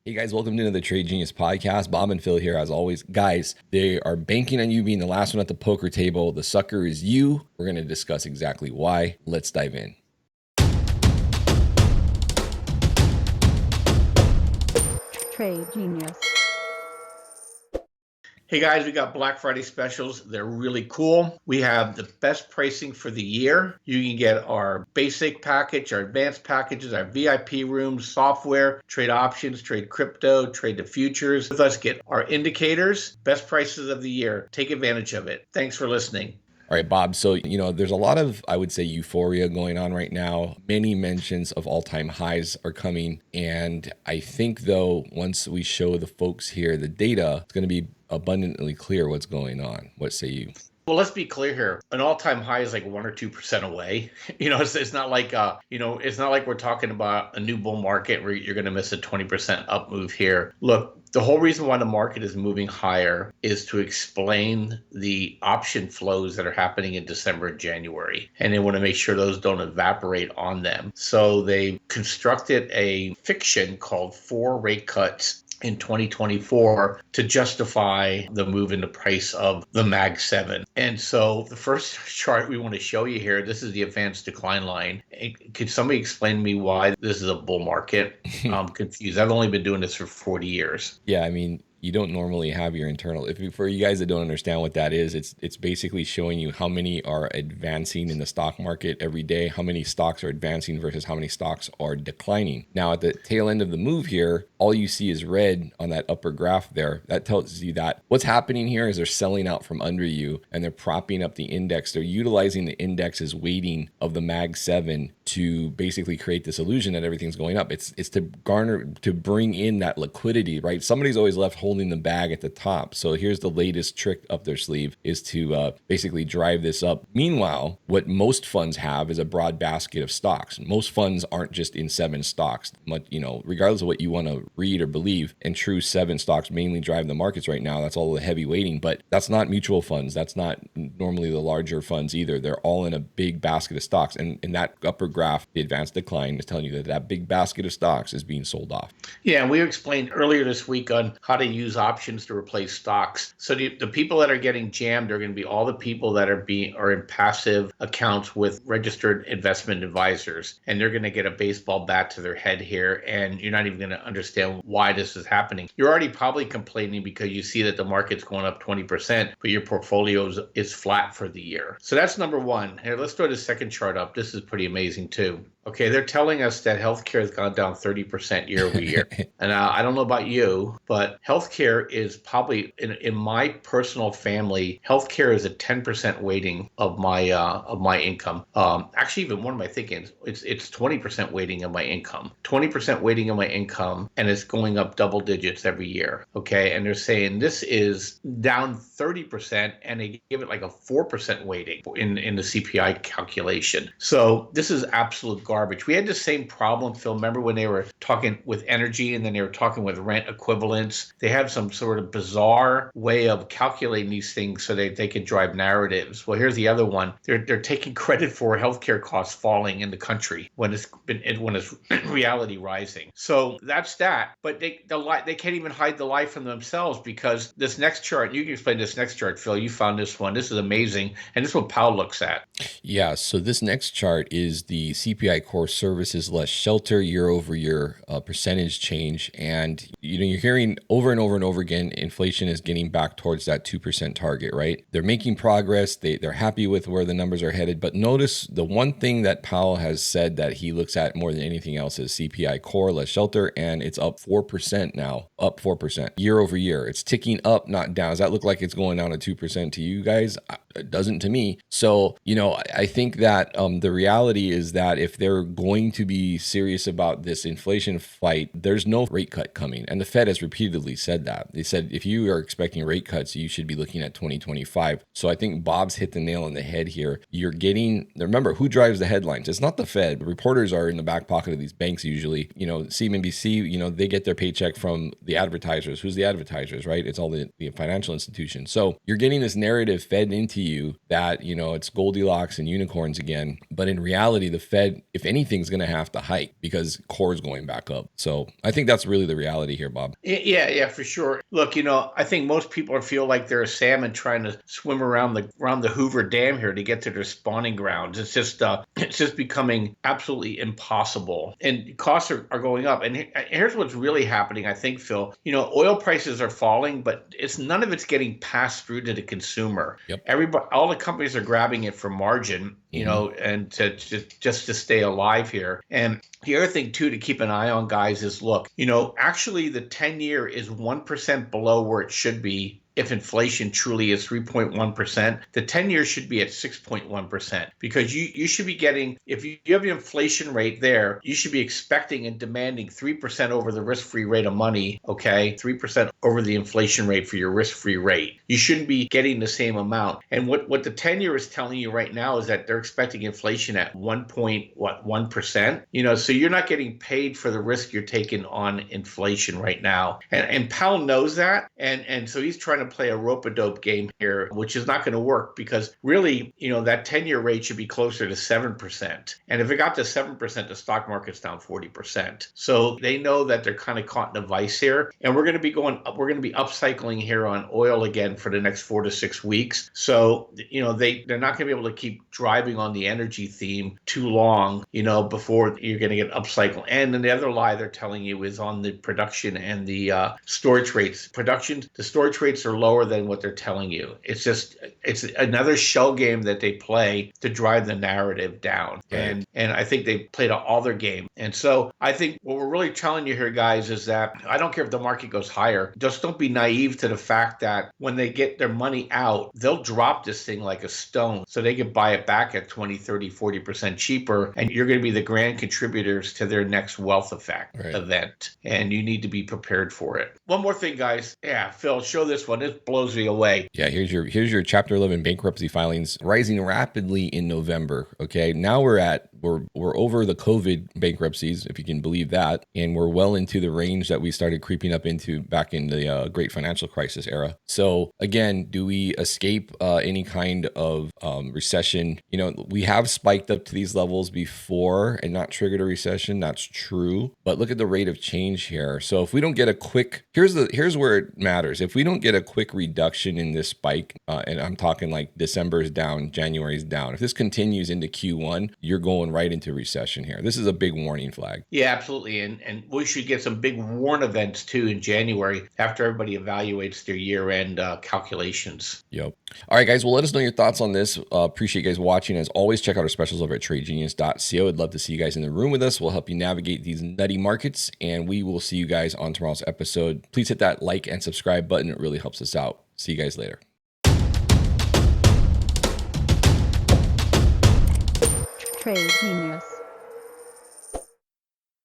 Hey guys, welcome to the Trade Genius Podcast. Bob and Phil here, as always. Guys, they are banking on you being the last one at the poker table. The sucker is you. We're going to discuss exactly why. Let's dive in. Trade Genius. Hey guys, we got Black Friday specials. They're really cool. We have the best pricing for the year. You can get our basic package, our advanced packages, our VIP rooms, software, trade options, trade crypto, trade the futures. With us, get our indicators, best prices of the year. Take advantage of it. Thanks for listening. All right, Bob. So, there's a lot of, I would say, euphoria going on right now. Many mentions of all-time highs are coming. And I think, though, once we show the folks here the data, it's going to be abundantly clear what's going on. What say you? Well, let's be clear here. An all-time high is like 1 or 2% away. It's not like it's not like we're talking about a new bull market where you're going to miss a 20% up move here. Look, the whole reason why the market is moving higher is to explain the option flows that are happening in December and January. And they want to make sure those don't evaporate on them. So they constructed a fiction called 4 rate cuts in 2024 to justify the move in the price of the Mag 7. And so the first chart we want to show you here, this is the advanced decline line. Could somebody explain to me why this is a bull market? I'm confused. I've only been doing this for 40 years. Yeah, I mean, you don't normally have your internal. For you guys that don't understand what that is, it's basically showing you how many are advancing in the stock market every day, how many stocks are advancing versus how many stocks are declining. Now, at the tail end of the move here, all you see is red on that upper graph there. That tells you that what's happening here is they're selling out from under you and they're propping up the index. They're utilizing the index's weighting of the Mag 7 to basically create this illusion that everything's going up. It's to bring in that liquidity, right? Somebody's always left holding the bag at the top. So here's the latest trick up their sleeve is to basically drive this up. Meanwhile, what most funds have is a broad basket of stocks. Most funds aren't just in 7 stocks. Regardless of what you want to read or believe, and true 7 stocks mainly drive the markets right now. That's all the heavy weighting, but that's not mutual funds. That's not normally the larger funds either. They're all in a big basket of stocks. And in that upper graph, the advanced decline is telling you that big basket of stocks is being sold off. Yeah, and we explained earlier this week on how to use options to replace stocks. So the people that are getting jammed are going to be all the people that are in passive accounts with registered investment advisors, and they're going to get a baseball bat to their head here, and you're not even going to understand why this is happening. You're already probably complaining because you see that the market's going up 20%, but your portfolio is flat for the year. So that's number one. Here, let's throw the second chart up. This is pretty amazing too. Okay, they're telling us that healthcare has gone down 30% year over year. And I don't know about you, but healthcare is probably, in my personal family, healthcare is a 10% weighting of my income. Actually, even one of my thinking, it's 20% weighting of my income. 20% weighting of my income, and it's going up double digits every year. Okay, and they're saying this is down 30%, and they give it like a 4% weighting in the CPI calculation. So this is absolute garbage. We had the same problem, Phil. Remember when they were talking with energy and then they were talking with rent equivalents? They have some sort of bizarre way of calculating these things so that they can drive narratives. Well, here's the other one. They're taking credit for healthcare costs falling in the country when it's reality rising. So that's that. But they can't even hide the lie from themselves, because this next chart, you can explain this next chart, Phil. You found this one. This is amazing. And this is what Powell looks at. Yeah. So this next chart is the CPI core services less shelter year over year percentage change. And you're hearing over and over and over again, inflation is getting back towards that 2% target, right? They're making progress. They're happy with where the numbers are headed. But notice the one thing that Powell has said that he looks at more than anything else is CPI core less shelter, and it's up 4% now, up 4% year over year. It's ticking up, not down. Does that look like it's going down to 2% to you guys? It doesn't to me. So, I think that the reality is that if they're going to be serious about this inflation fight, there's no rate cut coming. And the Fed has repeatedly said that. They said, if you are expecting rate cuts, you should be looking at 2025. So I think Bob's hit the nail on the head here. Remember, who drives the headlines? It's not the Fed. Reporters are in the back pocket of these banks usually. CNBC, they get their paycheck from the advertisers. Who's the advertisers, right? It's all the financial institutions. So you're getting this narrative fed into you that, it's Goldilocks and unicorns again. But in reality, the Fed, if anything's going to have to hike because core is going back up. So I think that's really the reality here, Bob. Yeah, for sure. Look, I think most people feel like they're a salmon trying to swim around the Hoover Dam here to get to their spawning grounds. It's just becoming absolutely impossible, and costs are going up. And here's what's really happening, I think, Phil. Oil prices are falling, but none of it's getting passed through to the consumer. Yep. All the companies are grabbing it for margin, and just to stay alive here. And the other thing too to keep an eye on, guys, is look, actually the 10-year is 1% below where it should be. If inflation truly is 3.1%, the 10-year should be at 6.1%, because you should be getting, if you have the inflation rate there, you should be expecting and demanding 3% over the risk-free rate of money, okay? 3% over the inflation rate for your risk-free rate. You shouldn't be getting the same amount. And what the 10-year is telling you right now is that they're expecting inflation at 1%. So you're not getting paid for the risk you're taking on inflation right now. And Powell knows that, and so he's trying to play a rope-a-dope game here, which is not going to work, because really, that 10-year rate should be closer to 7%. And if it got to 7%, the stock market's down 40%. So they know that they're kind of caught in a vice here. And we're going to be upcycling here on oil again for the next 4 to 6 weeks. So, they're not going to be able to keep driving on the energy theme too long, before you're going to get upcycle. And then the other lie they're telling you is on the production and the storage rates. The storage rates are lower than what they're telling you. It's another shell game that they play to drive the narrative down. Right. And I think they played all their game. And so I think what we're really telling you here, guys, is that I don't care if the market goes higher. Just don't be naive to the fact that when they get their money out, they'll drop this thing like a stone so they can buy it back at 20, 30, 40% cheaper. And you're going to be the grand contributors to their next wealth effect event. And you need to be prepared for it. One more thing, guys. Yeah, Phil, show this one. This blows me away. Yeah, here's your Chapter 11 bankruptcy filings rising rapidly in November. Okay, now we're over the COVID bankruptcies, if you can believe that, and we're well into the range that we started creeping up into back in the great financial crisis era. So again, do we escape any kind of recession? We have spiked up to these levels before and not triggered a recession. That's true, but look at the rate of change here. So if we don't get a quick, here's where it matters. If we don't get a quick reduction in this spike, and I'm talking like December is down, January is down. If this continues into Q1, you're going right into recession here. This is a big warning flag. Yeah, absolutely. And we should get some big warn events too in January after everybody evaluates their year-end calculations. Yep. All right, guys. Well, let us know your thoughts on this. Appreciate you guys watching. As always, check out our specials over at tradegenius.co. I'd love to see you guys in the room with us. We'll help you navigate these nutty markets, and we will see you guys on tomorrow's episode. Please hit that like and subscribe button. It really helps us out. See you guys later. Trade Genius.